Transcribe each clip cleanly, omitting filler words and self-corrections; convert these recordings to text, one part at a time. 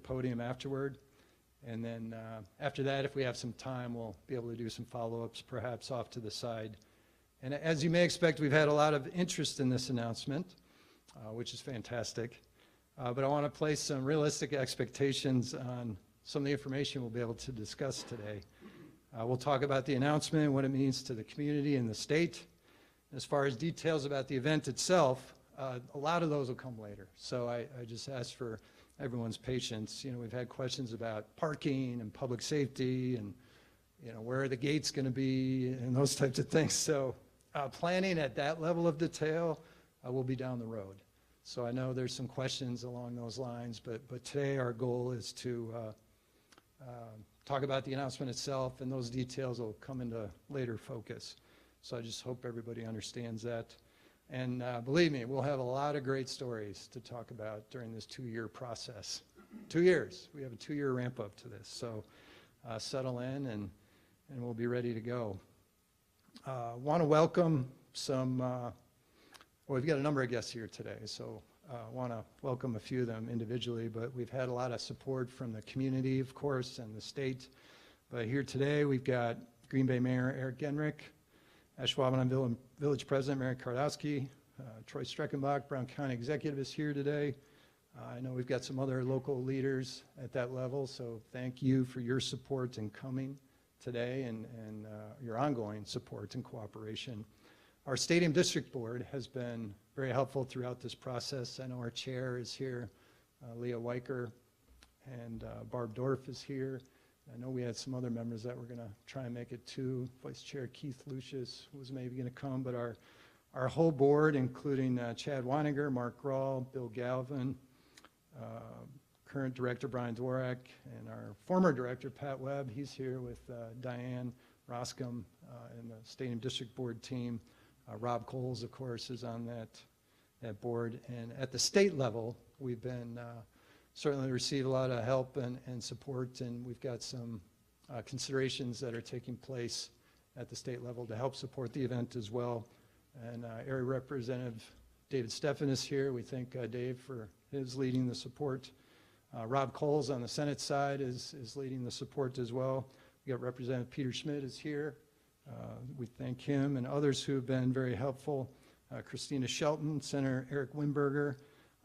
podium afterward. And then after that, if we have some time, we'll be able to do some follow-ups, perhaps off to the side. And as you may expect, we've had a lot of interest in this announcement, which is fantastic. But I want to place some realistic expectations on some of the information we'll be able to discuss today. We'll talk about the announcement, what it means to the community and the state. As far as details about the event itself, a lot of those will come later. So I just ask for everyone's patience. You know, we've had questions about parking and public safety and, you know, where are the gates going to be and those types of things. So planning at that level of detail will be down the road. So I know there's some questions along those lines, but today our goal is to talk about the announcement itself, and those details will come into later focus. So I just hope everybody understands that. And believe me, we'll have a lot of great stories to talk about during this 2-year process. 2 years. We have a 2-year ramp up to this. So settle in and we'll be ready to go. Want to welcome some, well, we've got a number of guests here today, so want to welcome a few of them individually, but we've had a lot of support from the community, of course, and the state. But here today, we've got Green Bay Mayor Eric Genrich, Ashwaubenon Village President Mary Kardowski, Troy Streckenbach, Brown County Executive is here today. I know we've got some other local leaders at that level, so thank you for your support in coming today and your ongoing support and cooperation. Our Stadium District Board has been very helpful throughout this process. I know our chair is here, Leah Weicker, and Barb Dorff is here. I know we had some other members that were going to try and make it too. Vice Chair Keith Lucius was maybe going to come, but our whole board, including Chad Weininger, Mark Grawl, Bill Galvin, current director Brian Dworak, and our former director Pat Webb. He's here with Diane Roscom and the Stadium District Board team. Rob Coles, of course, is on that board. And at the state level, we've been certainly received a lot of help and support, and we've got some considerations that are taking place at the state level to help support the event as well. And Area Representative David Steffen is here. We thank Dave for his leading the support. Rob Coles on the Senate side is leading the support as well. We got Representative Peter Schmidt is here. We thank him and others who have been very helpful. Christina Shelton, Senator Eric Wimberger,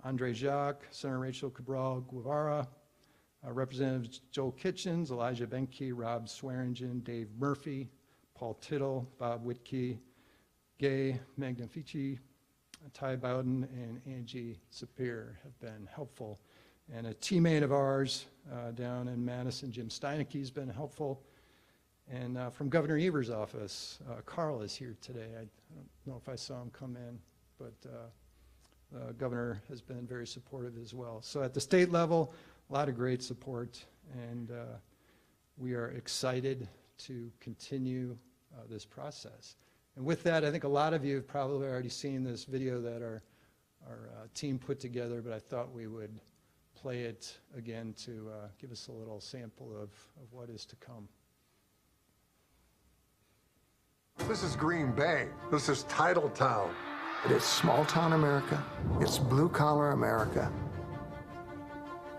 Andre Jacques, Senator Rachel Cabral Guevara, Representatives Joel Kitchens, Elijah Benke, Rob Swearingen, Dave Murphy, Paul Tittle, Bob Whitkey, Gay Magnifici, Ty Bowden, and Angie Sapir have been helpful. And a teammate of ours down in Madison, Jim Steineke, has been helpful. And from Governor Evers' office, Carl is here today. I don't know if I saw him come in, but the governor has been very supportive as well. So at the state level, a lot of great support, and we are excited to continue this process. And with that, I think a lot of you have probably already seen this video that our team put together, but I thought we would play it again to give us a little sample of what is to come. This is Green Bay. This is Titletown. It's small-town America. It's blue-collar America.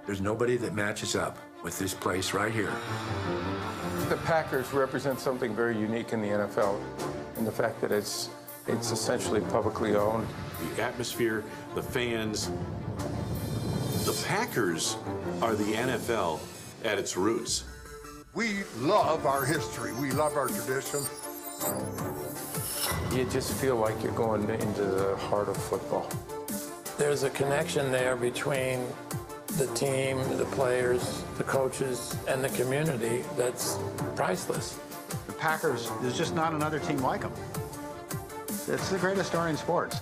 There's nobody that matches up with this place right here. The Packers represent something very unique in the NFL, in the fact that it's essentially publicly owned. The atmosphere, the fans. The Packers are the NFL at its roots. We love our history. We love our tradition. You just feel like you're going into the heart of football. There's a connection there between the team, the players, the coaches, and the community that's priceless. The Packers, there's just not another team like them. It's the greatest story in sports.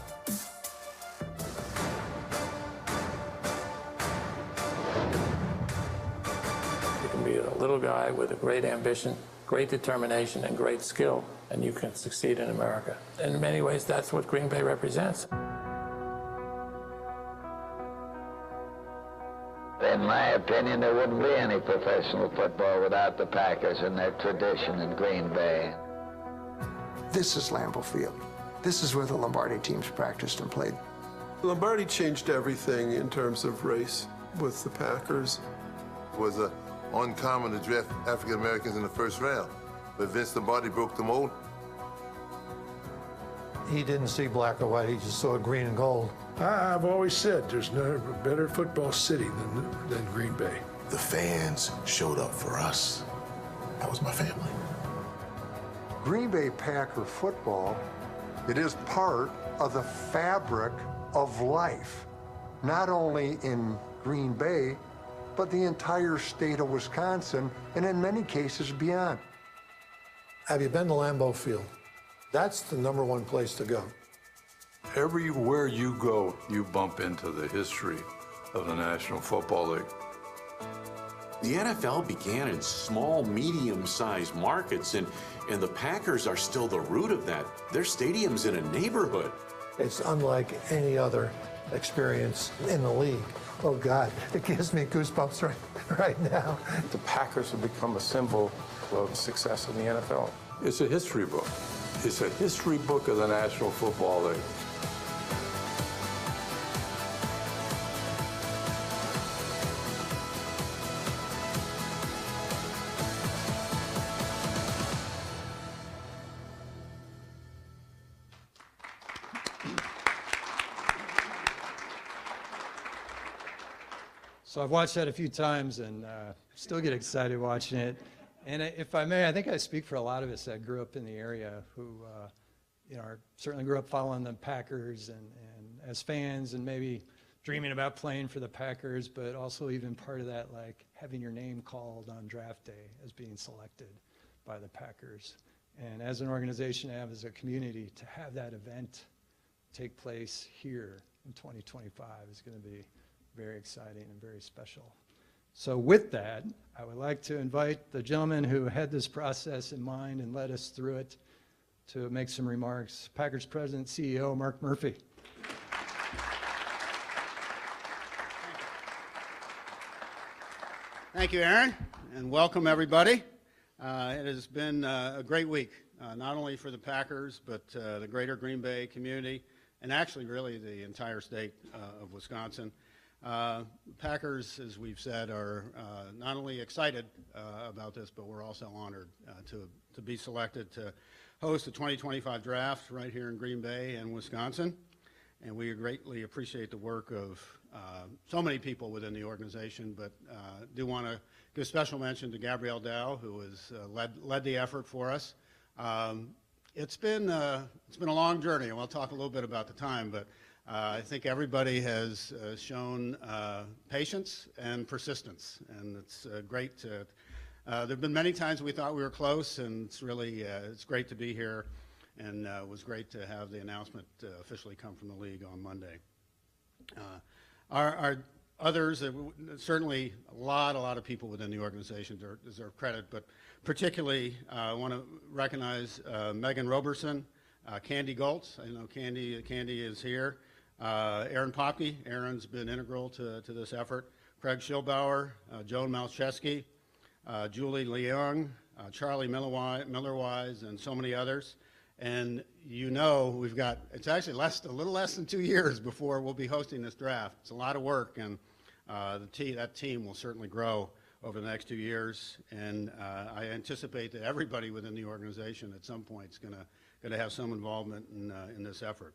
You can be a little guy with a great ambition, great determination, and great skill, and you can succeed in America. In many ways, that's what Green Bay represents. In my opinion, there wouldn't be any professional football without the Packers and their tradition in Green Bay. This is Lambeau Field. This is where the Lombardi teams practiced and played. Lombardi changed everything in terms of race with the Packers. was uncommon to draft African Americans in the first round. But Vince Lombardi broke the mold. He didn't see black or white, he just saw green and gold. I've always said there's no better football city than Green Bay. The fans showed up for us. That was my family. Green Bay Packer football, it is part of the fabric of life, not only in Green Bay, but the entire state of Wisconsin, and in many cases beyond. Have you been to Lambeau Field? That's the #1 place to go. Everywhere you go, you bump into the history of the National Football League. The NFL began in small, medium-sized markets, and the Packers are still the root of that. Their stadium's in a neighborhood. It's unlike any other experience in the league. Oh God, it gives me goosebumps right now. The Packers have become a symbol of success in the NFL. It's a history book. It's a history book of the National Football League. So I've watched that a few times and still get excited watching it. And if I may, I think I speak for a lot of us that grew up in the area who, certainly grew up following the Packers and as fans and maybe dreaming about playing for the Packers, but also even part of that, like having your name called on draft day as being selected by the Packers. And as an organization, as a community, to have that event take place here in 2025 is going to be very exciting and very special. So with that, I would like to invite the gentleman who had this process in mind and led us through it to make some remarks. Packers President, CEO, Mark Murphy. Thank you, Aaron, and welcome everybody. It has been a great week, not only for the Packers, but the greater Green Bay community, and actually really the entire state of Wisconsin. Packers, as we've said, are not only excited about this, but we're also honored to be selected to host the 2025 draft right here in Green Bay and Wisconsin. And we greatly appreciate the work of so many people within the organization, but do want to give special mention to Gabrielle Dow, who has led the effort for us. It's been a long journey, and we'll talk a little bit about the time, but I think everybody has shown patience and persistence, and it's great to. There have been many times we thought we were close, and it's great to be here, and it was great to have the announcement officially come from the league on Monday. Our others, certainly a lot of people within the organization deserve credit, but particularly I want to recognize Megan Roberson, Candy Goltz. I know Candy is here. Aaron Popke. Aaron's been integral to this effort. Craig Schilbauer, Joan Malcheski, Julie Leung, Charlie Miller-Wise, and so many others. And we've got, it's actually a little less than 2 years before we'll be hosting this draft. It's a lot of work, and that team will certainly grow over the next 2 years. And I anticipate that everybody within the organization at some point is going to have some involvement in this effort.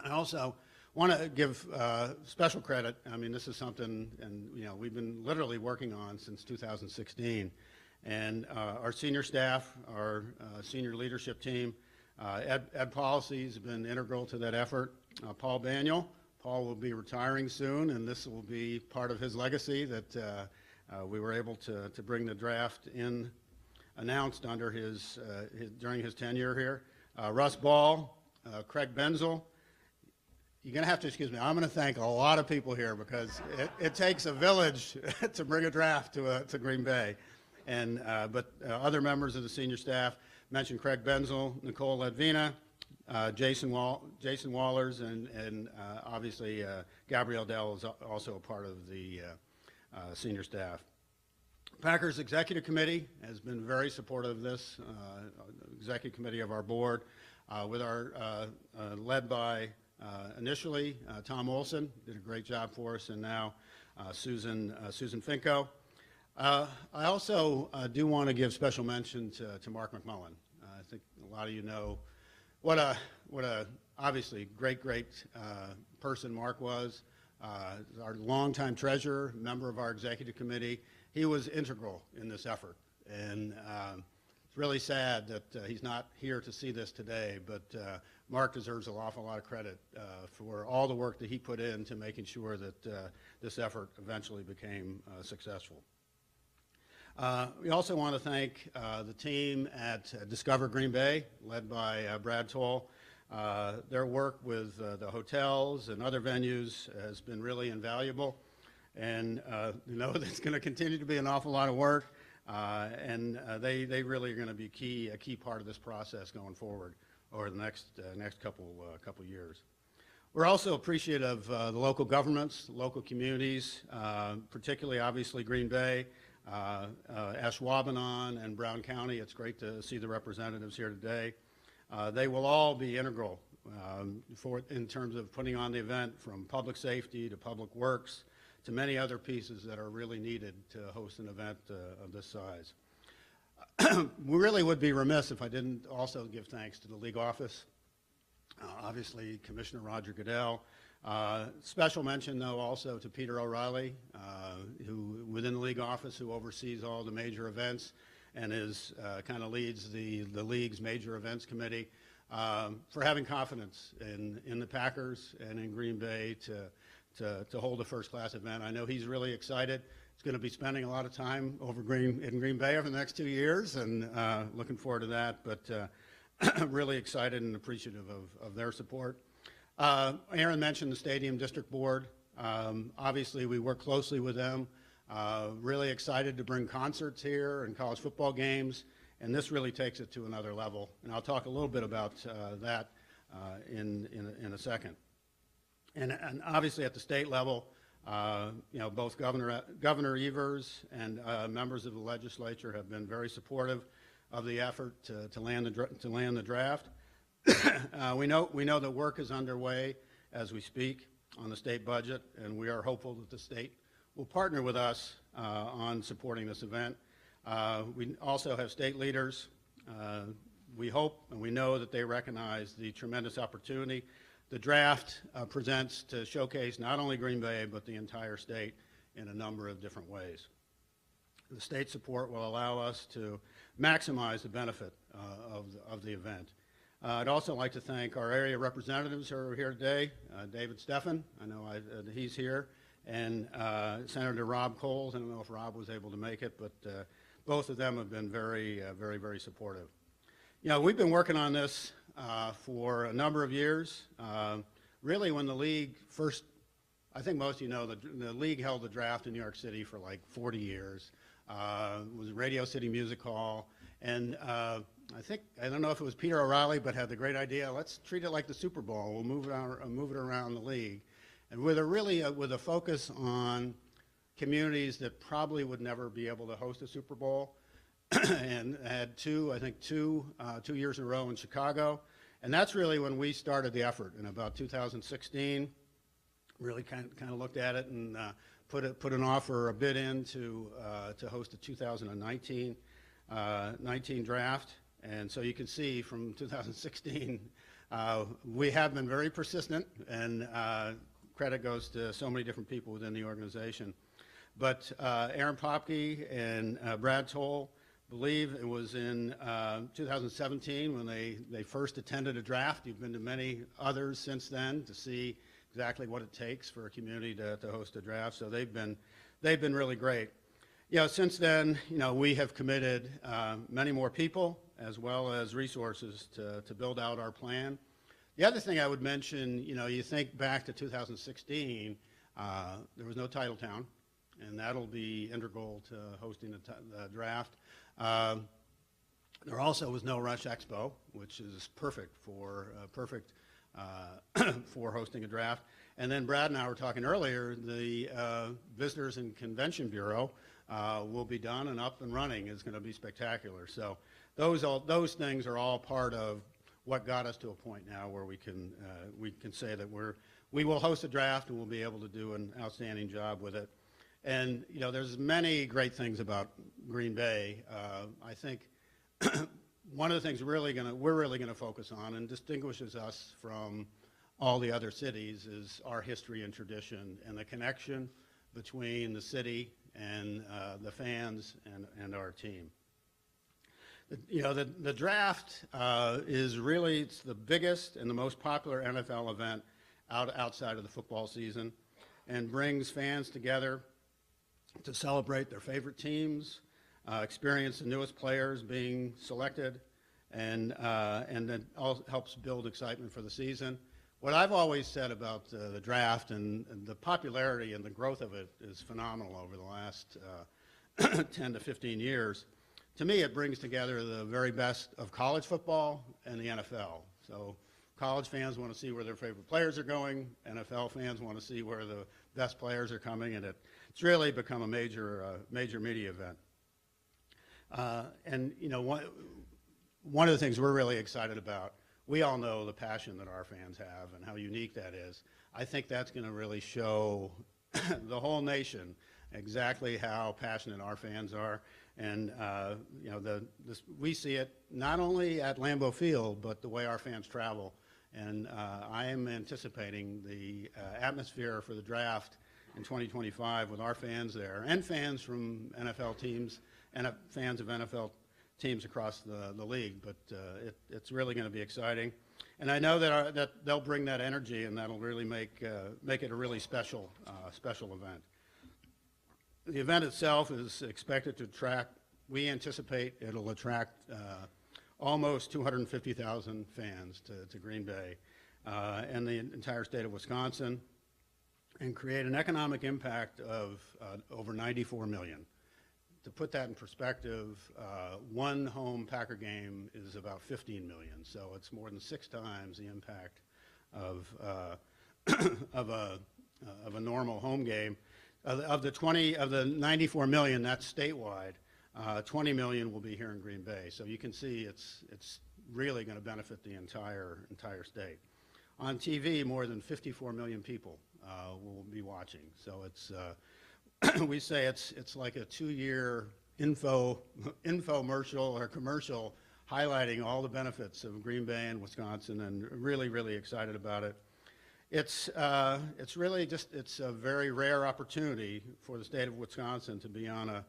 I also want to give special credit. I mean, this is something, and we've been literally working on since 2016. And our senior staff, our senior leadership team, Ed Policy has been integral to that effort. Paul Baniel. Paul will be retiring soon, and this will be part of his legacy that we were able to bring the draft in, announced under during his tenure here. Russ Ball, Craig Benzel. You're going to have to excuse me. I'm going to thank a lot of people here because it takes a village to bring a draft to Green Bay. And but other members of the senior staff mentioned Craig Benzel, Nicole Ledvina, Jason Wallers, and obviously Gabrielle Dell is also a part of the senior staff. Packers Executive Committee has been very supportive of this, Executive Committee of our board, with our led by initially Tom Olson, did a great job for us, and now Susan Finko. I also do want to give special mention to Mark McMullen. I think a lot of you know what a obviously great person Mark was. Our longtime treasurer, member of our executive committee. He was integral in this effort, and it's really sad that he's not here to see this today, but Mark deserves an awful lot of credit for all the work that he put into making sure that this effort eventually became successful. We also want to thank the team at Discover Green Bay, led by Brad Toll. Their work with the hotels and other venues has been really invaluable, and you know it's going to continue to be an awful lot of work, and they really are going to be a key part of this process going forward over the next couple years. We're also appreciative of the local governments, local communities, particularly obviously Green Bay, Ashwaubenon and Brown County. It's great to see the representatives here today. They will all be integral in terms of putting on the event, from public safety to public works to many other pieces that are really needed to host an event of this size. We really would be remiss if I didn't also give thanks to the league office. Obviously, Commissioner Roger Goodell. Special mention, though, also to Peter O'Reilly, who within the league office, who oversees all the major events and is kind of leads the league's major events committee, for having confidence in the Packers and in Green Bay to hold a first-class event. I know he's really excited. He's going to be spending a lot of time in Green Bay over the next 2 years, and looking forward to that, but really excited and appreciative of their support. Aaron mentioned the Stadium District Board. Obviously, we work closely with them. Really excited to bring concerts here and college football games, and this really takes it to another level. And I'll talk a little bit about that in a second. And obviously, at the state level, you know, both Governor Evers and members of the legislature have been very supportive of the effort to land the draft. We know that work is underway as we speak on the state budget, and we are hopeful that the state will partner with us on supporting this event. We also have state leaders. We hope and we know that they recognize the tremendous opportunity the draft presents to showcase not only Green Bay, but the entire state in a number of different ways. The state support will allow us to maximize the benefit of the event. I'd also like to thank our area representatives who are here today. David Steffen, I know he's here, and Senator Rob Coles. I don't know if Rob was able to make it, but both of them have been very supportive. You know, we've been working on this for a number of years. Really, when the league first, I think most of you know, the league held the draft in New York City for like 40 years. It was Radio City Music Hall, and I don't know if it was Peter O'Reilly, but had the great idea, let's treat it like the Super Bowl. We'll move it around the league. And with a focus on communities that probably would never be able to host a Super Bowl, and had two years in a row in Chicago. And that's really when we started the effort in about 2016. Really kind of looked at it and put a bid in to host the 2019 draft. And so you can see from 2016, we have been very persistent, and credit goes to so many different people within the organization. But Aaron Popke and Brad Toll believe it was in 2017 when they first attended a draft. You've been to many others since then to see exactly what it takes for a community to host a draft. So they've been really great. You know, since then, you know, we have committed many more people as well as resources to build out our plan. The other thing I would mention, you know, you think back to 2016, there was no title town, and that'll be integral to hosting the draft. There also was no Rush Expo, which is perfect for hosting a draft. And then Brad and I were talking earlier, the Visitors and Convention Bureau will be done and up and running. Is going to be spectacular. So those things are all part of what got us to a point now where we can say that we will host a draft and we'll be able to do an outstanding job with it. And, you know, there's many great things about Green Bay. I think one of the things we're really going to focus on and distinguishes us from all the other cities is our history and tradition and the connection between the city and the fans and our team. You know, the draft is really, it's the biggest and the most popular NFL event outside of the football season, and brings fans together to celebrate their favorite teams, experience the newest players being selected, and then all helps build excitement for the season. What I've always said about the draft and the popularity and the growth of it is phenomenal over the last 10 to 15 years. To me, it brings together the very best of college football and the NFL. So college fans want to see where their favorite players are going. NFL fans want to see where the best players are coming, and it's really become a major media event. And you know, one of the things we're really excited about, we all know the passion that our fans have and how unique that is. I think that's going to really show the whole nation exactly how passionate our fans are. And you know, we see it not only at Lambeau Field, but the way our fans travel. And I am anticipating the atmosphere for the draft in 2025 with our fans there, and fans from NFL teams and fans of NFL teams across the league. But it's really going to be exciting. And I know that they'll bring that energy, and that'll really make it a really special event. The event itself is expected to attract, we anticipate it'll attract almost 250,000 fans to Green Bay and the entire state of Wisconsin, and create an economic impact of over $94 million. To put that in perspective, one home Packer game is about $15 million, so it's more than 6 times the impact of a normal home game. Of the $94 million, that's statewide. 20 million will be here in Green Bay, so you can see it's really going to benefit the entire state. On TV, more than 54 million people will be watching. So it's we say it's like a 2-year infomercial or commercial highlighting all the benefits of Green Bay and Wisconsin, and really excited about it. It's really it's a very rare opportunity for the state of Wisconsin to be on a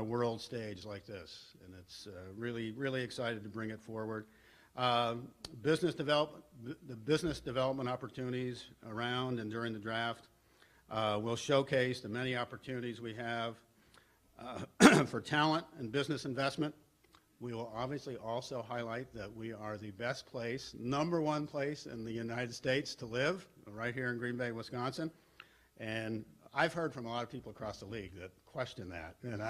world stage like this, and it's really excited to bring it forward. The business development opportunities around and during the draft will showcase the many opportunities we have for talent and business investment. We will obviously also highlight that we are the best place, #1 place in the United States to live, right here in Green Bay, Wisconsin. And I've heard from a lot of people across the league that question that. And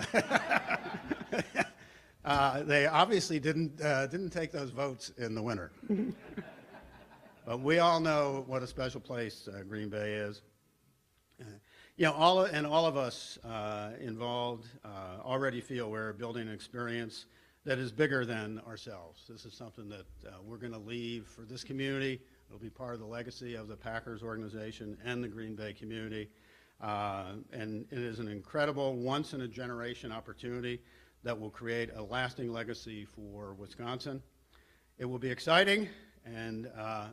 they obviously didn't take those votes in the winter. But we all know what a special place Green Bay is. You know, all of us involved already feel we're building an experience that is bigger than ourselves. This is something that we're going to leave for this community. It'll be part of the legacy of the Packers organization and the Green Bay community. And it is an incredible once-in-a-generation opportunity that will create a lasting legacy for Wisconsin. It will be exciting, and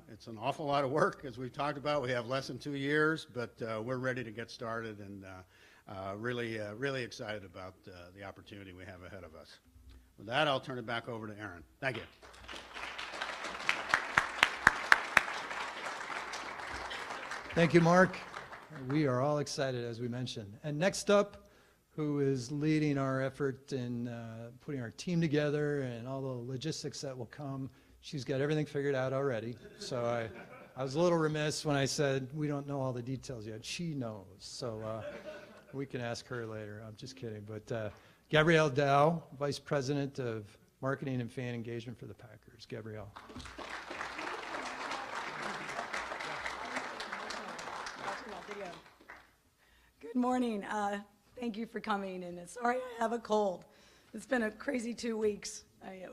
it's an awful lot of work, as we've talked about. We have less than 2 years, but we're ready to get started, and really excited about the opportunity we have ahead of us. With that, I'll turn it back over to Aaron. Thank you. Thank you, Mark. We are all excited, as we mentioned. And next up, who is leading our effort in putting our team together and all the logistics that will come. She's got everything figured out already. So I was a little remiss when I said we don't know all the details yet. She knows. So we can ask her later. I'm just kidding. But Gabrielle Dow, Vice President of Marketing and Fan Engagement for the Packers. Gabrielle. Good morning. Thank you for coming, and sorry I have a cold. It's been a crazy 2 weeks.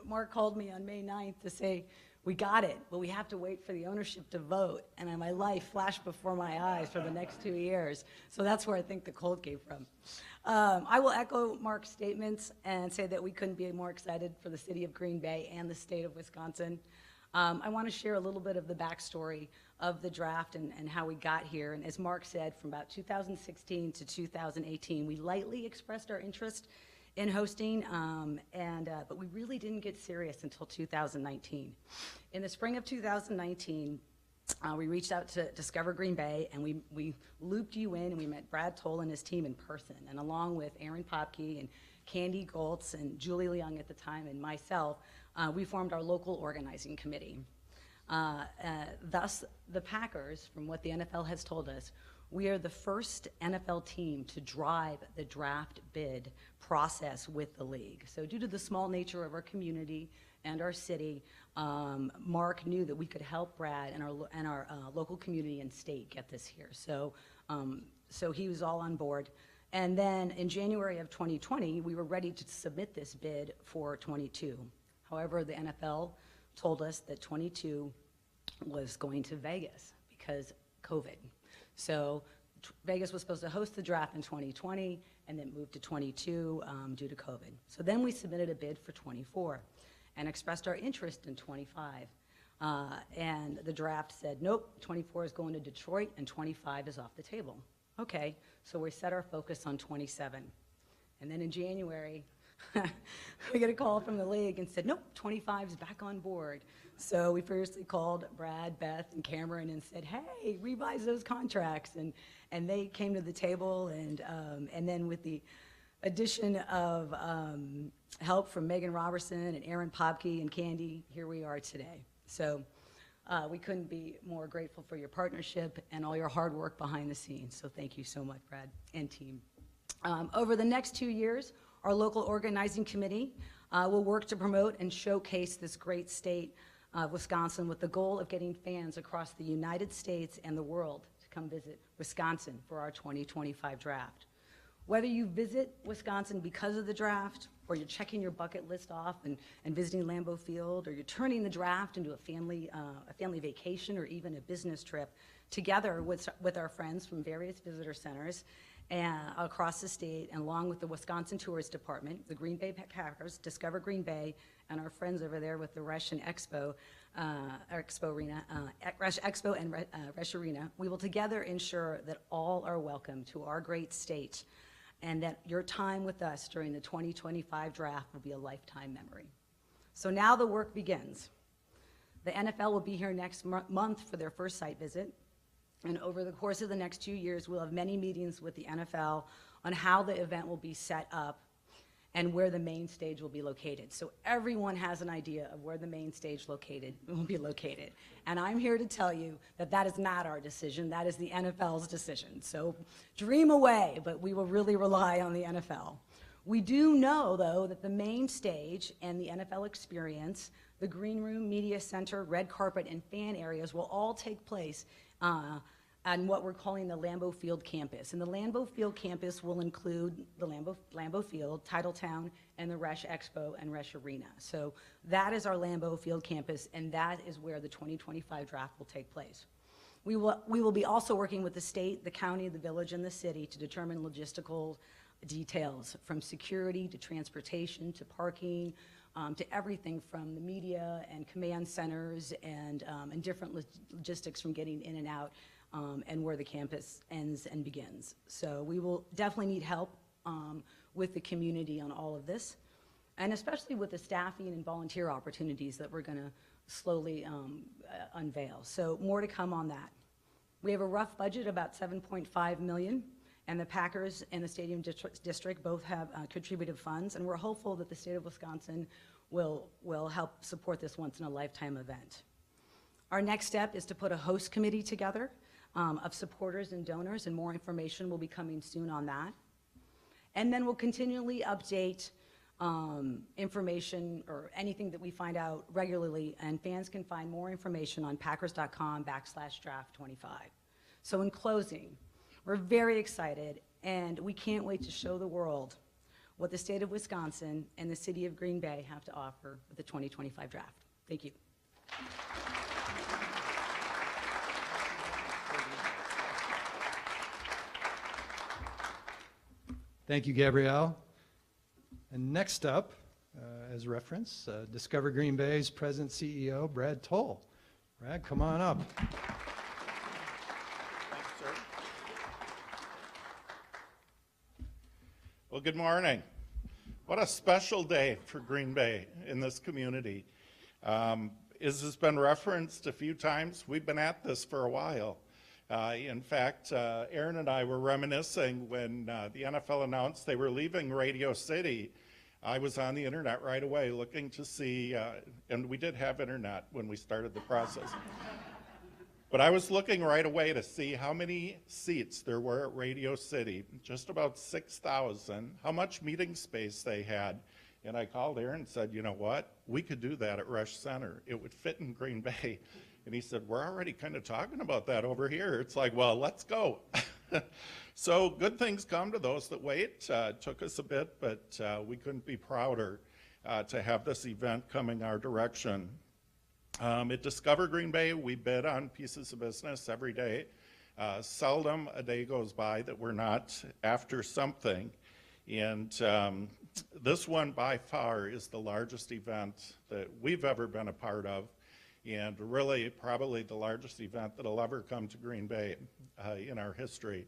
Mark called me on May 9th to say we got it, but we have to wait for the ownership to vote. And my life flashed before my eyes for the next 2 years. So that's where I think the cold came from. I will echo Mark's statements and say that we couldn't be more excited for the city of Green Bay and the state of Wisconsin. I want to share a little bit of the backstory of the draft and how we got here. And as Mark said, from about 2016 to 2018, we lightly expressed our interest in hosting, but we really didn't get serious until 2019. In the spring of 2019, we reached out to Discover Green Bay, and we looped you in, and we met Brad Toll and his team in person, and along with Aaron Popke and Candy Goltz and Julie Leung at the time and myself, we formed our local organizing committee. Thus, the Packers, from what the NFL has told us, we are the first NFL team to drive the draft bid process with the league. So due to the small nature of our community and our city, Mark knew that we could help Brad and our local community and state get this here. So he was all on board. And then in January of 2020, we were ready to submit this bid for 22. However, the NFL told us that 22 was going to Vegas because COVID. So Vegas was supposed to host the draft in 2020 and then moved to 22 due to COVID. So then we submitted a bid for 24 and expressed our interest in 25. And the draft said, nope, 24 is going to Detroit and 25 is off the table. Okay, so we set our focus on 27. And then in January, we get a call from the league and said, nope, 25 is back on board. So we furiously called Brad, Beth, and Cameron and said, hey, revise those contracts. And they came to the table, and then with the addition of help from Megan Robertson and Aaron Popke and Candy, here we are today. So we couldn't be more grateful for your partnership and all your hard work behind the scenes. So thank you so much, Brad and team. Over the next 2 years, our local organizing committee will work to promote and showcase this great state of Wisconsin with the goal of getting fans across the United States and the world to come visit Wisconsin for our 2025 draft. Whether you visit Wisconsin because of the draft, or you're checking your bucket list off and visiting Lambeau Field, or you're turning the draft into a family vacation or even a business trip, together with our friends from various visitor centers across the state, and along with the Wisconsin Tourist Department, the Green Bay Packers, Discover Green Bay, and our friends over there with the Resch and Expo, Resch Expo and Resch Arena, we will together ensure that all are welcome to our great state, and that your time with us during the 2025 draft will be a lifetime memory. So now the work begins. The NFL will be here next month for their first site visit. And over the course of the next 2 years, we'll have many meetings with the NFL on how the event will be set up and where the main stage will be located. So everyone has an idea of where the main stage will be located. And I'm here to tell you that that is not our decision. That is the NFL's decision. So dream away, but we will really rely on the NFL. We do know, though, that the main stage and the NFL experience, the green room, media center, red carpet, and fan areas will all take place on what we're calling the Lambeau Field campus. And the Lambeau Field campus will include the Lambeau Field, Titletown, and the Resch Expo and Resch Arena. So that is our Lambeau Field campus, and that is where the 2025 draft will take place. We will be also working with the state, the county, the village, and the city to determine logistical details, from security to transportation to parking, to everything from the media and command centers and different logistics from getting in and out and where the campus ends and begins. So we will definitely need help with the community on all of this, and especially with the staffing and volunteer opportunities that we're going to slowly unveil. So more to come on that. We have a rough budget, about $7.5 million. And the Packers and the Stadium District both have contributed funds, and we're hopeful that the state of Wisconsin will help support this once-in-a-lifetime event. Our next step is to put a host committee together of supporters and donors, and more information will be coming soon on that. And then we'll continually update information or anything that we find out regularly, and fans can find more information on packers.com/draft25. So in closing, we're very excited, and we can't wait to show the world what the state of Wisconsin and the city of Green Bay have to offer with the 2025 draft. Thank you. Thank you, Gabrielle. And next up, as reference, Discover Green Bay's President CEO, Brad Toll. Brad, come on up. Thanks, sir. Well, good morning. What a special day for Green Bay in this community. As has been referenced a few times, we've been at this for a while. In fact, Aaron and I were reminiscing when the NFL announced they were leaving Radio City. I was on the internet right away looking to see, and we did have internet when we started the process. But I was looking right away to see how many seats there were at Radio City, just about 6,000, how much meeting space they had. And I called Aaron and said, you know what, we could do that at Rush Center. It would fit in Green Bay. And he said, we're already kind of talking about that over here. It's like, well, let's go. So good things come to those that wait. It took us a bit, but we couldn't be prouder to have this event coming our direction. At Discover Green Bay, we bid on pieces of business every day. Seldom a day goes by that we're not after something. And this one by far is the largest event that we've ever been a part of, and really probably the largest event that'll ever come to Green Bay in our history.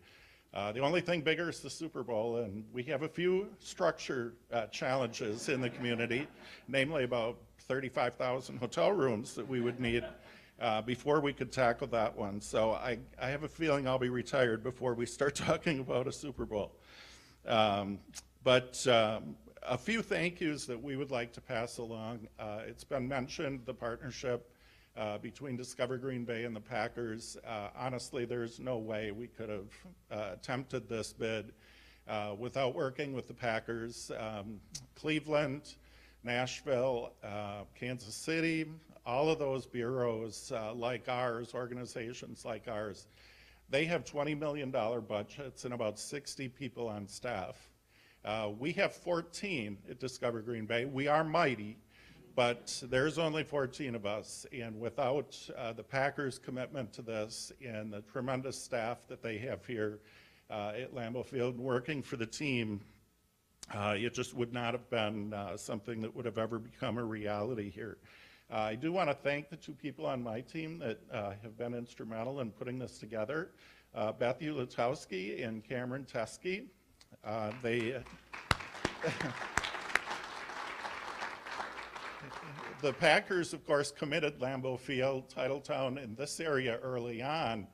The only thing bigger is the Super Bowl, and we have a few structure challenges in the community, namely about 35,000 hotel rooms that we would need before we could tackle that one. So I have a feeling I'll be retired before we start talking about a Super Bowl. But a few thank yous that we would like to pass along. It's been mentioned, the partnership between Discover Green Bay and the Packers. Honestly, there's no way we could have attempted this bid without working with the Packers. Cleveland, Nashville, Kansas City, all of those bureaus like ours, organizations like ours, they have $20 million budgets and about 60 people on staff. We have 14 at Discover Green Bay. We are mighty, but there's only 14 of us, and without the Packers' commitment to this and the tremendous staff that they have here at Lambeau Field working for the team, it just would not have been something that would have ever become a reality here. I do want to thank the two people on my team that have been instrumental in putting this together, Beth Ulatowski and Cameron Teskey. The Packers, of course, committed Lambeau Field, Titletown, in this area early on.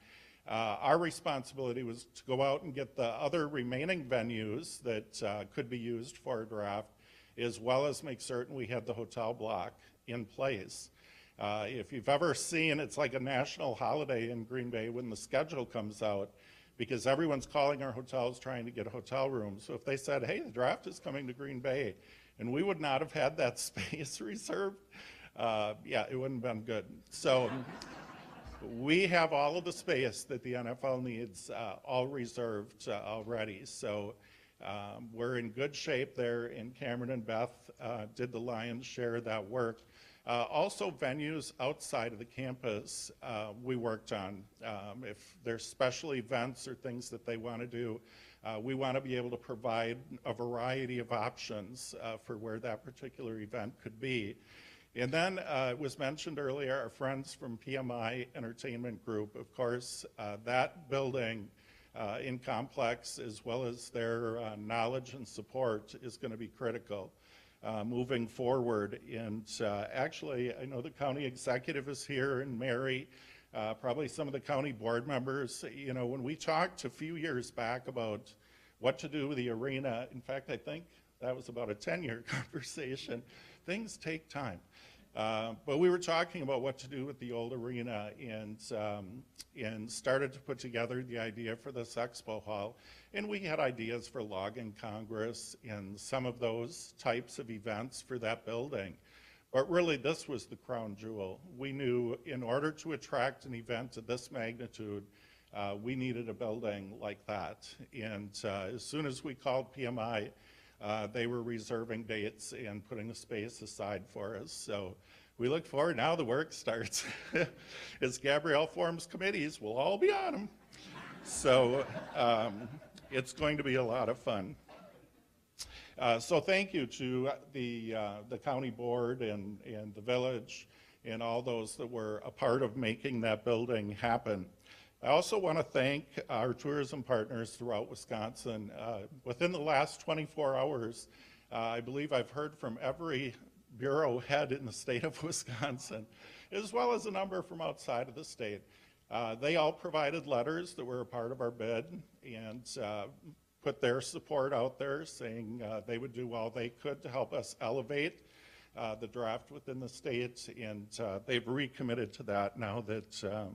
Our responsibility was to go out and get the other remaining venues that could be used for a draft, as well as make certain we had the hotel block in place. If you've ever seen, it's like a national holiday in Green Bay when the schedule comes out, because everyone's calling our hotels trying to get a hotel room. So if they said, hey, the draft is coming to Green Bay, and we would not have had that space reserved, yeah, it wouldn't have been good. So we have all of the space that the NFL needs all reserved already. So we're in good shape there, and Cameron and Beth did the lion's share of that work. Also, venues outside of the campus we worked on. If there's special events or things that they want to do, we want to be able to provide a variety of options for where that particular event could be. And then it was mentioned earlier, our friends from PMI Entertainment Group, of course, that building in Complex, as well as their knowledge and support, is going to be critical moving forward. And actually, I know the county executive is here, and Mary, probably some of the county board members. You know, when we talked a few years back about what to do with the arena, in fact, I think that was about a 10-year conversation. Things take time. But we were talking about what to do with the old arena, and started to put together the idea for this expo hall. And we had ideas for logging Congress and some of those types of events for that building. But really, this was the crown jewel. We knew in order to attract an event of this magnitude, we needed a building like that. And as soon as we called PMI, they were reserving dates and putting a space aside for us. So we look forward, now the work starts. As Gabrielle forms committees, we'll all be on them. So it's going to be a lot of fun. So thank you to the county board and the village and all those that were a part of making that building happen. I also want to thank our tourism partners throughout Wisconsin. Within the last 24 hours, I believe I've heard from every bureau head in the state of Wisconsin, as well as a number from outside of the state. They all provided letters that were a part of our bid and put their support out there, saying they would do all they could to help us elevate the draft within the state, and they've recommitted to that now that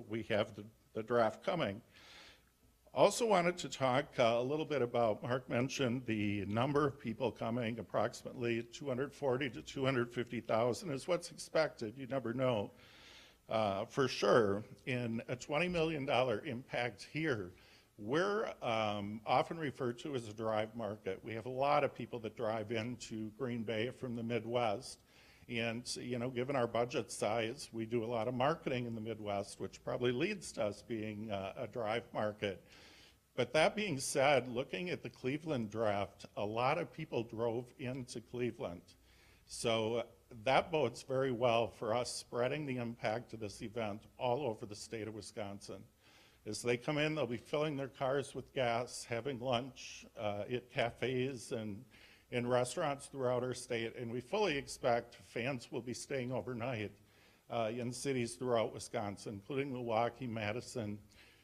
we have the draft coming. Also wanted to talk a little bit about, Mark mentioned the number of people coming, approximately 240 to 250,000 is what's expected. You never know for sure. In a $20 million impact here, we're often referred to as a drive market. We have a lot of people that drive into Green Bay from the Midwest. And, you know, given our budget size, we do a lot of marketing in the Midwest, which probably leads to us being a drive market. But that being said, looking at the Cleveland draft, a lot of people drove into Cleveland. So that bodes very well for us spreading the impact of this event all over the state of Wisconsin. As they come in, they'll be filling their cars with gas, having lunch at cafes and in restaurants throughout our state, and we fully expect fans will be staying overnight in cities throughout Wisconsin, including Milwaukee, Madison.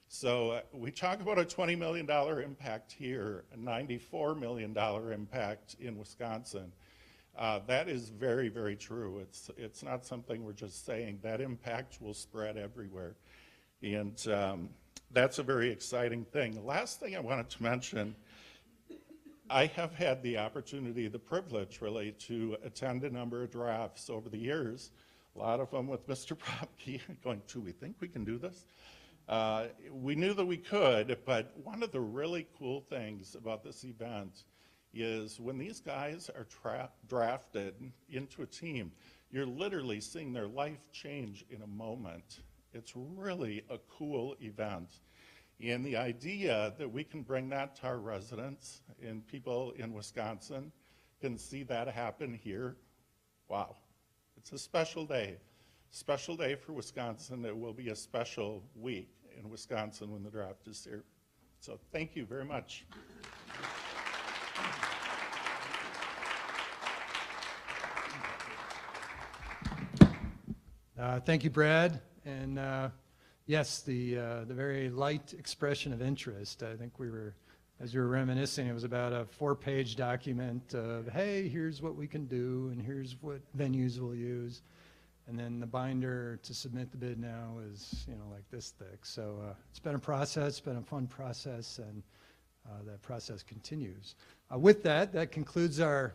So we talk about a $20 million impact here, a $94 million impact in Wisconsin. That is very, very true. It's not something we're just saying. That impact will spread everywhere. And that's a very exciting thing. The last thing I wanted to mention, I have had the opportunity, the privilege really, to attend a number of drafts over the years, a lot of them with Mr. Propke going, do we think we can do this? We knew that we could, but one of the really cool things about this event is when these guys are drafted into a team, you're literally seeing their life change in a moment. It's really a cool event. And the idea that we can bring that to our residents and people in Wisconsin can see that happen here, wow. It's a special day for Wisconsin. It will be a special week in Wisconsin when the draft is here. So thank you very much. Thank you, Brad. And yes, the very light expression of interest. I think we were, as we were reminiscing, it was about a 4-page document of, hey, here's what we can do, and here's what venues we'll use. And then the binder to submit the bid now is, you know, like this thick. So it's been a process, it's been a fun process, and that process continues. With that, that concludes our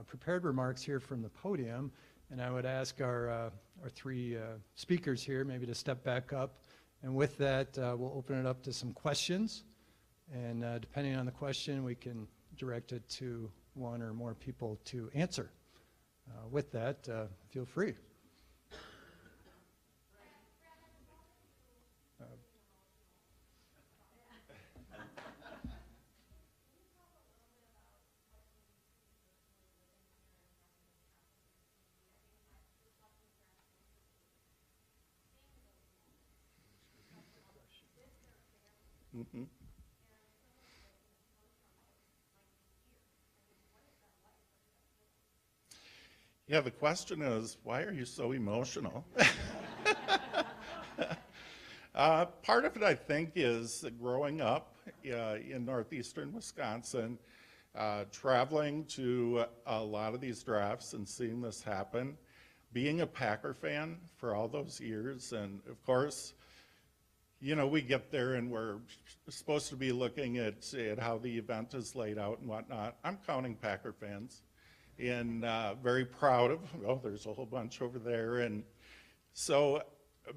prepared remarks here from the podium. And I would ask our three speakers here maybe to step back up. And with that, we'll open it up to some questions. And depending on the question, we can direct it to one or more people to answer. With that, feel free. Mm-hmm. Yeah, the question is, why are you so emotional? Part of it, I think, is growing up in northeastern Wisconsin, traveling to a lot of these drafts and seeing this happen, being a Packer fan for all those years, and of course, you know, we get there and we're supposed to be looking at how the event is laid out and whatnot. I'm counting Packer fans and very proud of, oh, there's a whole bunch over there. And so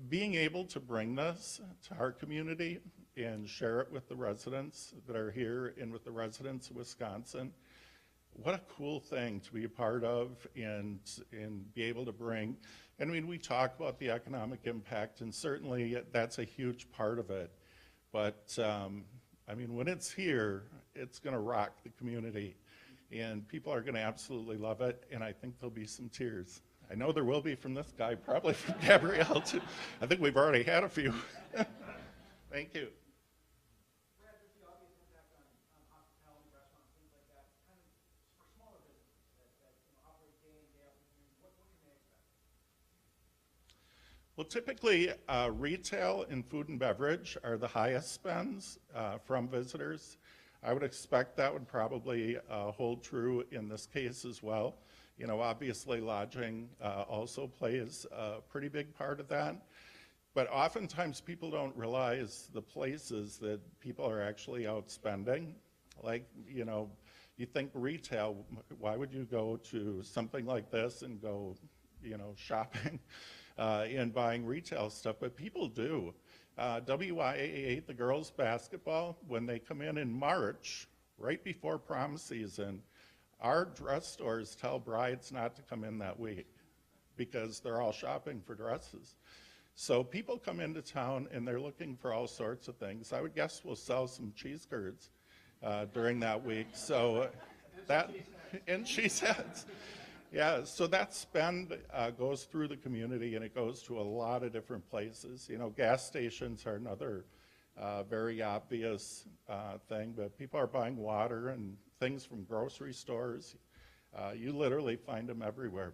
being able to bring this to our community and share it with the residents that are here and with the residents of Wisconsin what a cool thing to be a part of and be able to bring. I mean, we talk about the economic impact, and certainly that's a huge part of it. But I mean, when it's here, it's going to rock the community, and people are going to absolutely love it. And I think there'll be some tears. I know there will be from this guy, probably from Gabrielle too. I think we've already had a few. Thank you. Well, typically, retail and food and beverage are the highest spends from visitors. I would expect that would probably hold true in this case as well. You know, obviously lodging also plays a pretty big part of that. But oftentimes people don't realize the places that people are actually out spending. Like, you know, you think retail, why would you go to something like this and go, you know, shopping? And buying retail stuff, but people do. WIAA, the girls basketball, when they come in March, right before prom season, our dress stores tell brides not to come in that week because they're all shopping for dresses. So people come into town and they're looking for all sorts of things. I would guess we'll sell some cheese curds during that week. So that, and cheese heads. Yeah, so that spend goes through the community, and it goes to a lot of different places. You know, gas stations are another very obvious thing, but people are buying water and things from grocery stores. You literally find them everywhere.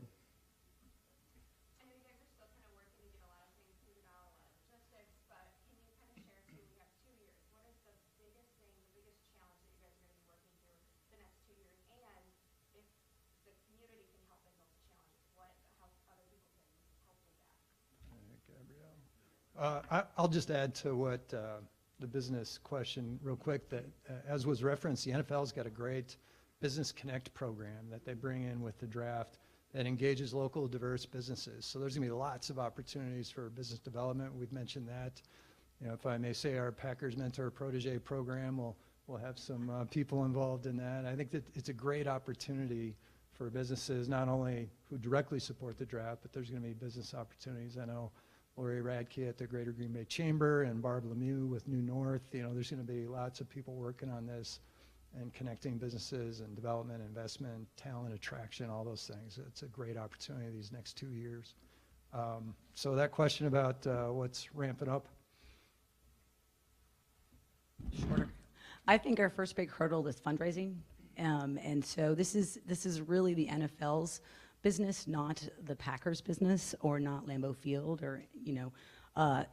I'll just add to what the business question real quick, that as was referenced, the NFL's got a great Business Connect program that they bring in with the draft that engages local diverse businesses. So there's going to be lots of opportunities for business development. We've mentioned that. You know, if I may say, our Packers Mentor Protege program will have some people involved in that. I think that it's a great opportunity for businesses, not only who directly support the draft, but there's going to be business opportunities. I know Lori Radke at the Greater Green Bay Chamber and Barb Lemieux with New North. You know, there's going to be lots of people working on this and connecting businesses and development, investment, talent attraction, all those things. It's a great opportunity these next 2 years. So that question about what's ramping up. Sure. I think our first big hurdle is fundraising. And so this is really the NFL's business, not the Packers business or not Lambeau Field, or, you know,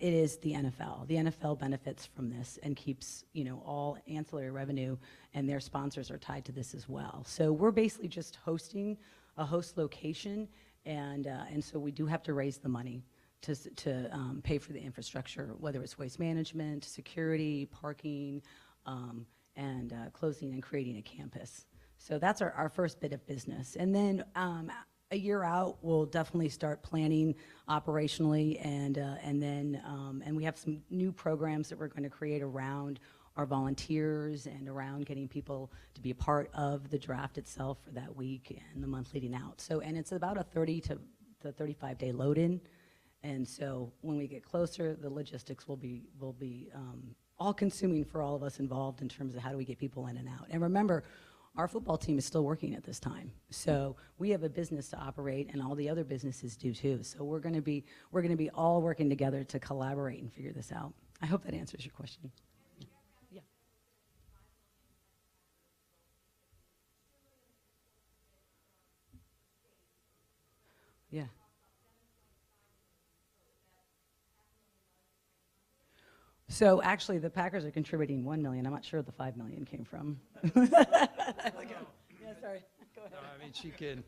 it is the NFL. The NFL benefits from this and keeps, you know, all ancillary revenue, and their sponsors are tied to this as well. So we're basically just hosting a host location, and so we do have to raise the money to pay for the infrastructure, whether it's waste management, security, parking, and closing and creating a campus. So that's our first bit of business. And then a year out, we'll definitely start planning operationally, and we have some new programs that we're going to create around our volunteers and around getting people to be a part of the draft itself for that week and the month leading out. So, and it's about a 30 to 35-day load-in, and so when we get closer, the logistics will be all-consuming for all of us involved in terms of how do we get people in and out. And remember, our football team is still working at this time, so we have a business to operate, and all the other businesses do too. So we're going to be all working together to collaborate and figure this out. I hope that answers your question. Yeah. Yeah. So actually, the Packers are contributing $1 million. I'm not sure where the $5 million came from. Yeah, sorry. Go ahead. No, I mean, she can.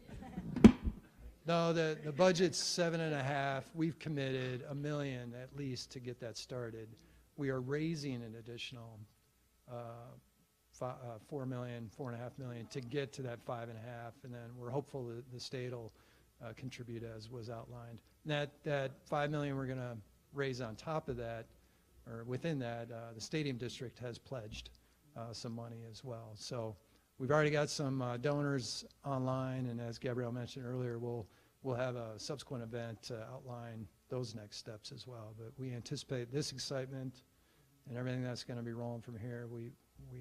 No, the budget's 7.5. We've committed $1 million at least to get that started. We are raising an additional $4 million, $4.5 million to get to that 5.5, and then we're hopeful that the state will contribute as was outlined. That $5 million we're going to raise on top of that, or within that, the stadium district has pledged some money as well. So we've already got some donors online, and as Gabrielle mentioned earlier, we'll have a subsequent event to outline those next steps as well. But we anticipate this excitement and everything that's going to be rolling from here, we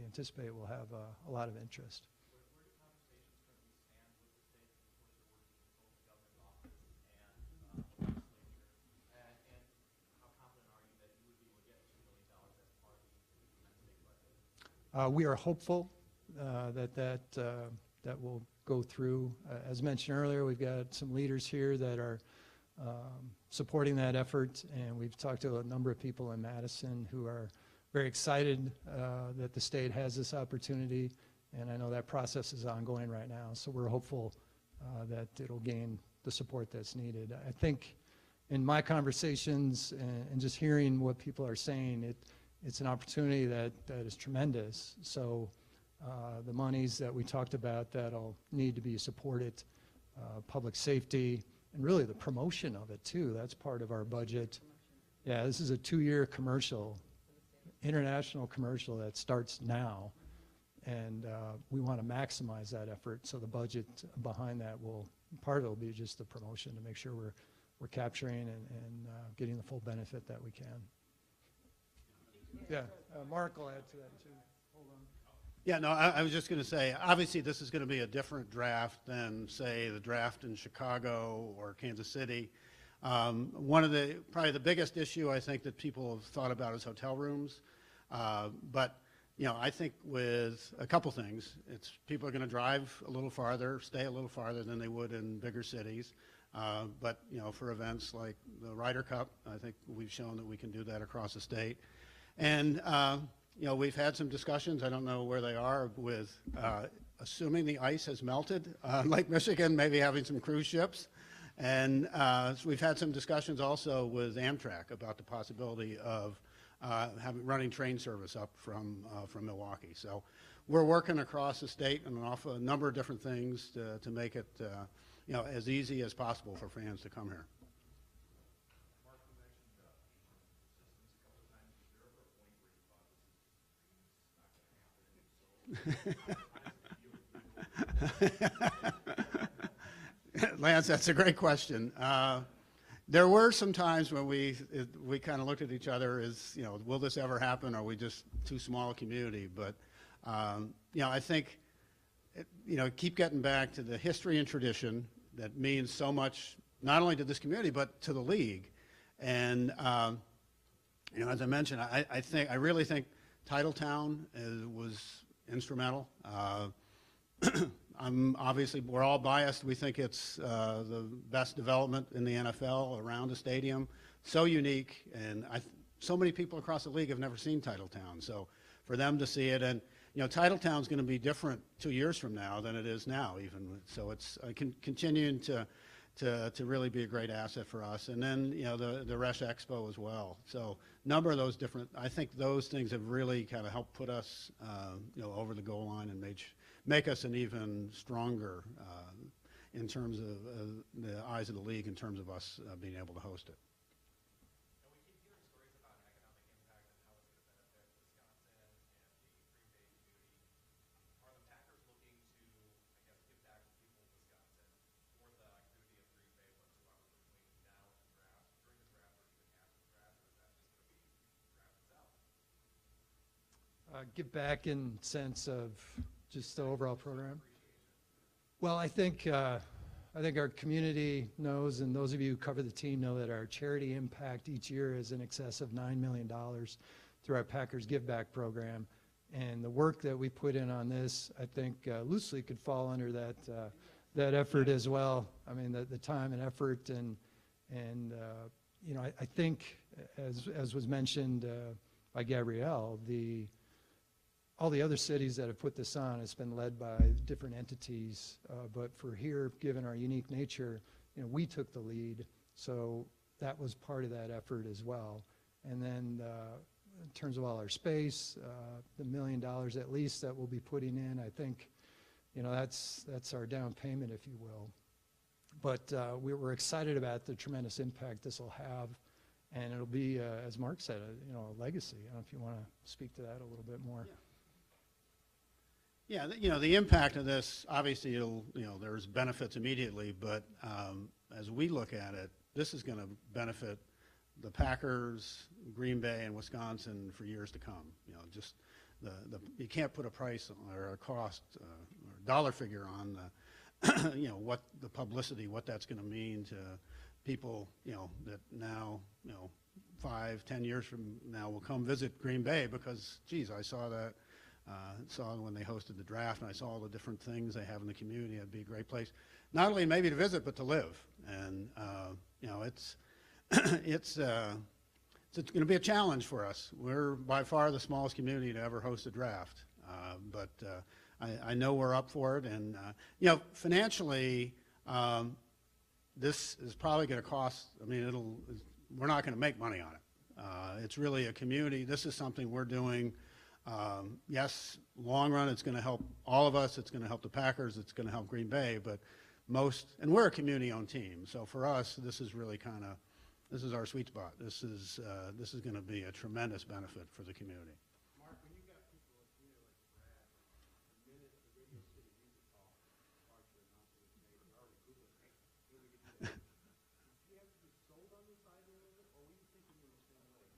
anticipate we'll have a lot of interest. We are hopeful that will go through. As mentioned earlier, we've got some leaders here that are supporting that effort, and we've talked to a number of people in Madison who are very excited that the state has this opportunity, and I know that process is ongoing right now, so we're hopeful that it'll gain the support that's needed. I think in my conversations and just hearing what people are saying, it's an opportunity that is tremendous. So the monies that we talked about that'll need to be supported, public safety, and really the promotion of it too. That's part of our budget. Yeah, this is a 2-year commercial, international commercial that starts now. And we want to maximize that effort. So the budget behind that part of it will be just the promotion to make sure we're capturing and getting the full benefit that we can. Yeah, Mark will add to that too. Hold on. Yeah, no, I was just going to say, obviously this is going to be a different draft than, say, the draft in Chicago or Kansas City. One of probably the biggest issue I think that people have thought about is hotel rooms. But, you know, I think with a couple things, people are going to drive a little farther, stay a little farther than they would in bigger cities. But, you know, for events like the Ryder Cup, I think we've shown that we can do that across the state. And, you know, we've had some discussions, I don't know where they are, with assuming the ice has melted on Lake Michigan, maybe having some cruise ships. And so we've had some discussions also with Amtrak about the possibility of running train service up from Milwaukee. So we're working across the state on a number of different things to make it, you know, as easy as possible for fans to come here. Lance, that's a great question. There were some times when we kind of looked at each other as, you know, will this ever happen? Are we just too small a community? But, you know, I think, you know, keep getting back to the history and tradition that means so much, not only to this community, but to the league. And, you know, as I mentioned, I really think Titletown was instrumental. We're all biased. We think it's the best development in the NFL around the stadium. So unique, and so many people across the league have never seen Titletown. So for them to see it, and you know, Titletown's going to be different 2 years from now than it is now, even. So it's continuing to really be a great asset for us. And then, you know, the Resch Expo as well. So a number of those different, I think those things have really kind of helped put us, you know, over the goal line and make us an even stronger in terms of the eyes of the league, in terms of us being able to host it. Give back in sense of just the overall program? Well, I think our community knows, and those of you who cover the team know, that our charity impact each year is in excess of $9 million through our Packers Give Back program. And the work that we put in on this, I think loosely could fall under that effort as well. I mean, the time and effort, and you know, I think, as was mentioned by Gabrielle, all the other cities that have put this on, it's been led by different entities. But for here, given our unique nature, you know, we took the lead. So that was part of that effort as well. And then in terms of all our space, the $1 million at least that we'll be putting in, I think, you know, that's our down payment, if you will. But we're excited about the tremendous impact this will have. And it'll be, as Mark said, you know, a legacy. I don't know if you want to speak to that a little bit more. Yeah, the impact of this, obviously, there's benefits immediately, but as we look at it, this is going to benefit the Packers, Green Bay, and Wisconsin for years to come. Just you can't put a price or a cost or dollar figure on what the publicity, what that's going to mean to people, that now, 5-10 years from now will come visit Green Bay because, geez, I saw that. Saw when they hosted the draft, and I saw all the different things they have in the community. It'd be a great place, not only maybe to visit, but to live. And it's going to be a challenge for us. We're by far the smallest community to ever host a draft, but I know we're up for it. And financially, this is probably going to cost. I mean, we're not going to make money on it. It's really a community. This is something we're doing. Yes, long run, it's going to help all of us. It's going to help the Packers. It's going to help Green Bay. But and we're a community-owned team. So for us, this is really this is our sweet spot. This is going to be a tremendous benefit for the community. Mark, when you got people like me, like Brad, the minute the Radio City Music Hall departure announcement was made, already Google, hey, here we get to did you have to be sold on this idea of it, or were you thinking you were the same way?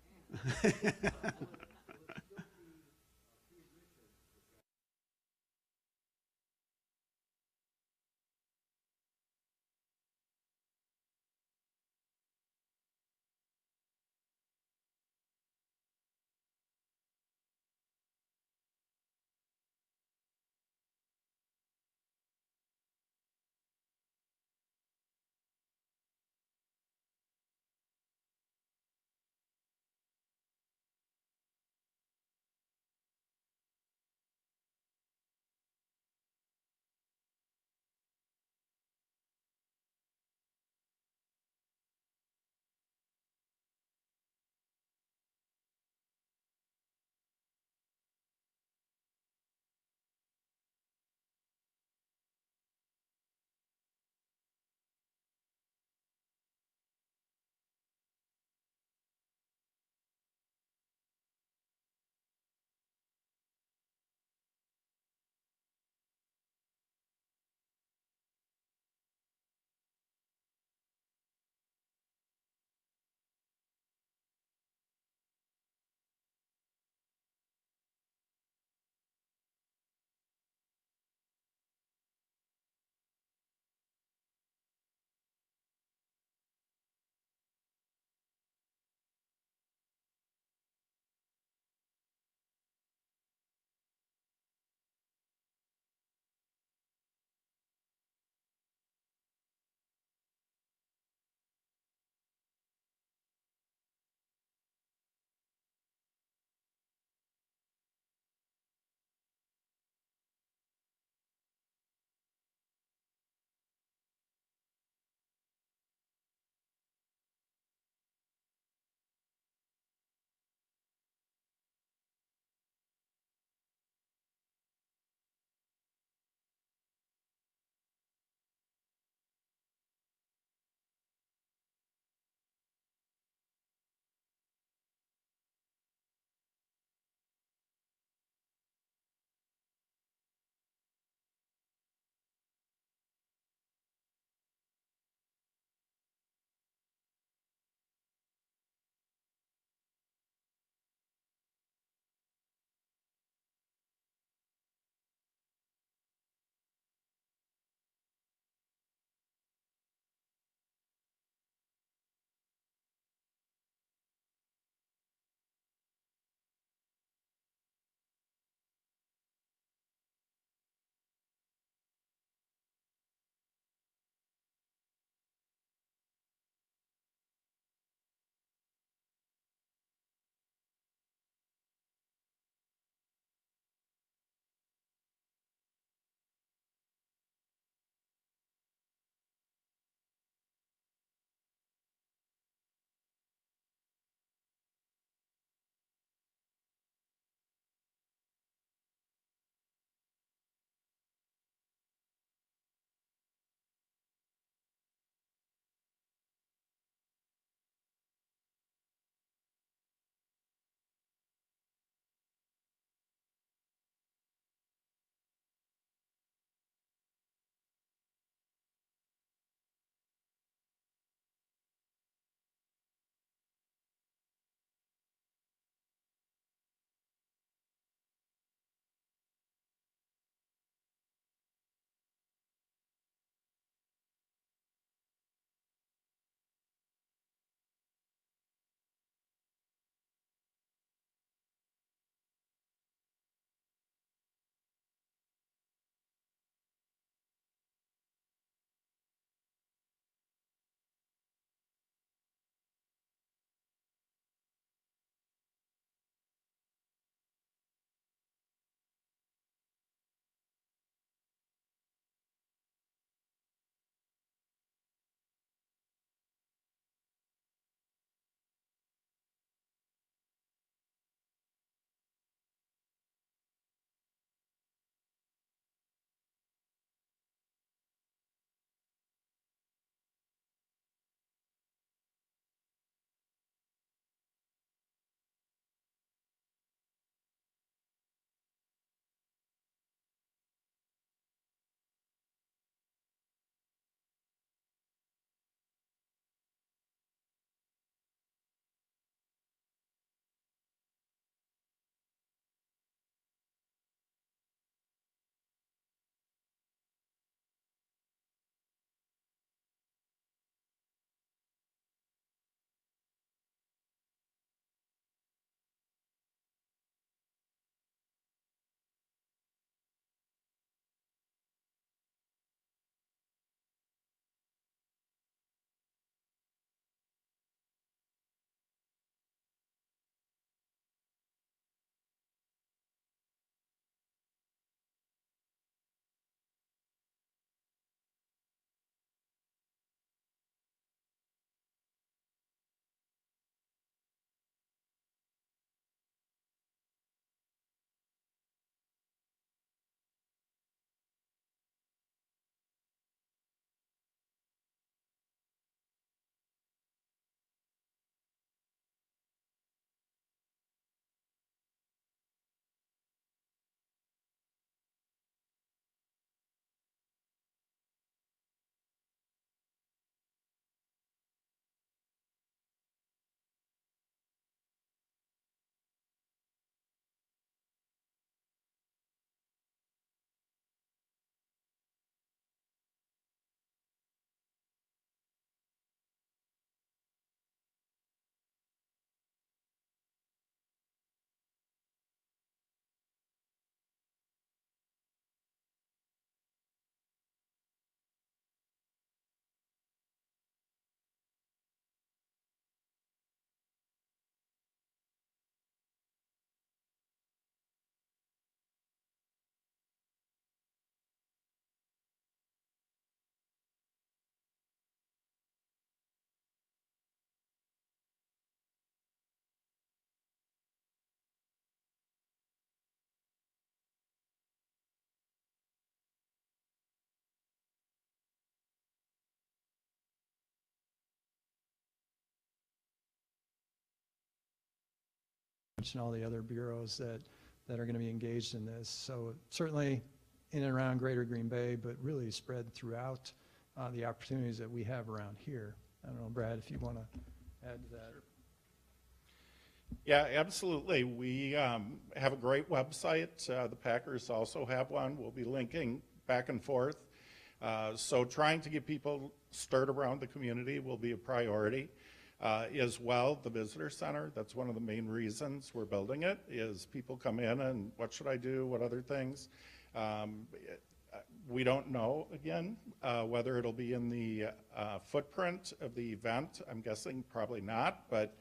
and all the other bureaus that are going to be engaged in this. So certainly in and around Greater Green Bay, but really spread throughout the opportunities that we have around here. I don't know, Brad, if you want to add to that. Yeah, absolutely. We have a great website. The Packers also have one. We'll be linking back and forth. So trying to get people stirred around the community will be a priority. As well, the visitor center, that's one of the main reasons we're building it, is people come in and what should I do, what other things. We don't know, again, whether it'll be in the footprint of the event. I'm guessing probably not, but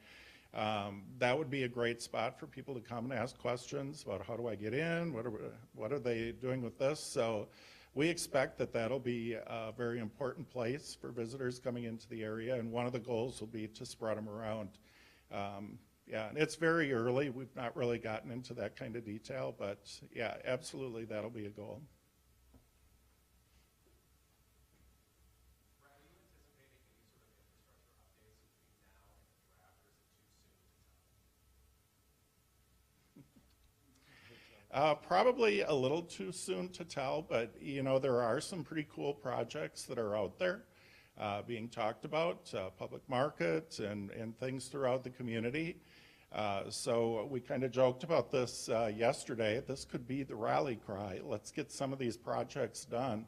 that would be a great spot for people to come and ask questions about how do I get in, what are they doing with this. So we expect that that'll be a very important place for visitors coming into the area, and one of the goals will be to spread them around. Yeah, and it's very early. We've not really gotten into that kind of detail, but yeah, absolutely, that'll be a goal. Probably a little too soon to tell, but you know, there are some pretty cool projects that are out there being talked about, public markets and things throughout the community. So we kind of joked about this yesterday. This could be the rally cry. Let's get some of these projects done.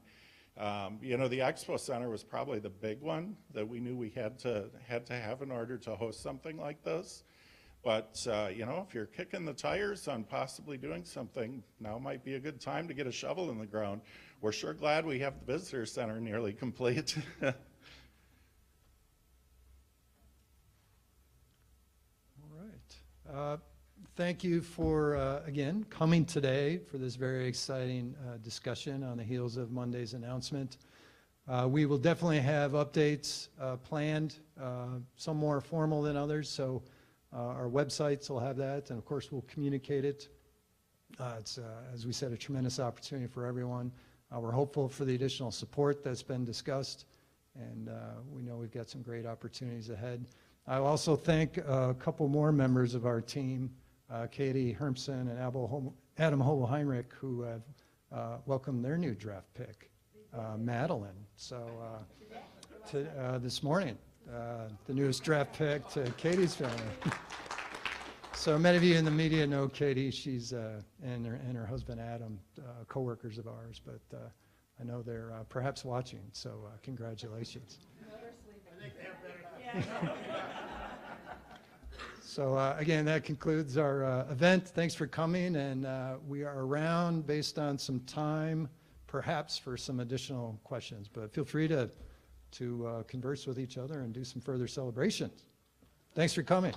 You know, the Expo Center was probably the big one that we knew we had to have in order to host something like this. But, you know, if you're kicking the tires on possibly doing something, now might be a good time to get a shovel in the ground. We're sure glad we have the visitor center nearly complete. All right. Thank you for, again, coming today for this very exciting discussion on the heels of Monday's announcement. We will definitely have updates planned, some more formal than others, so our websites will have that, and of course we'll communicate it. It's, as we said, a tremendous opportunity for everyone. We're hopeful for the additional support that's been discussed, and we know we've got some great opportunities ahead. I'll also thank a couple more members of our team, Katie Hermsen and Adam Hobel-Heinrich, who have welcomed their new draft pick, Madeline. So this morning, the newest draft pick to Katie's family. So many of you in the media know Katie. She's and her husband Adam, co-workers of ours, but I know they're perhaps watching, so congratulations. So again, that concludes our event. Thanks for coming, and we are around based on some time, perhaps for some additional questions, but feel free to converse with each other and do some further celebrations. Thanks for coming.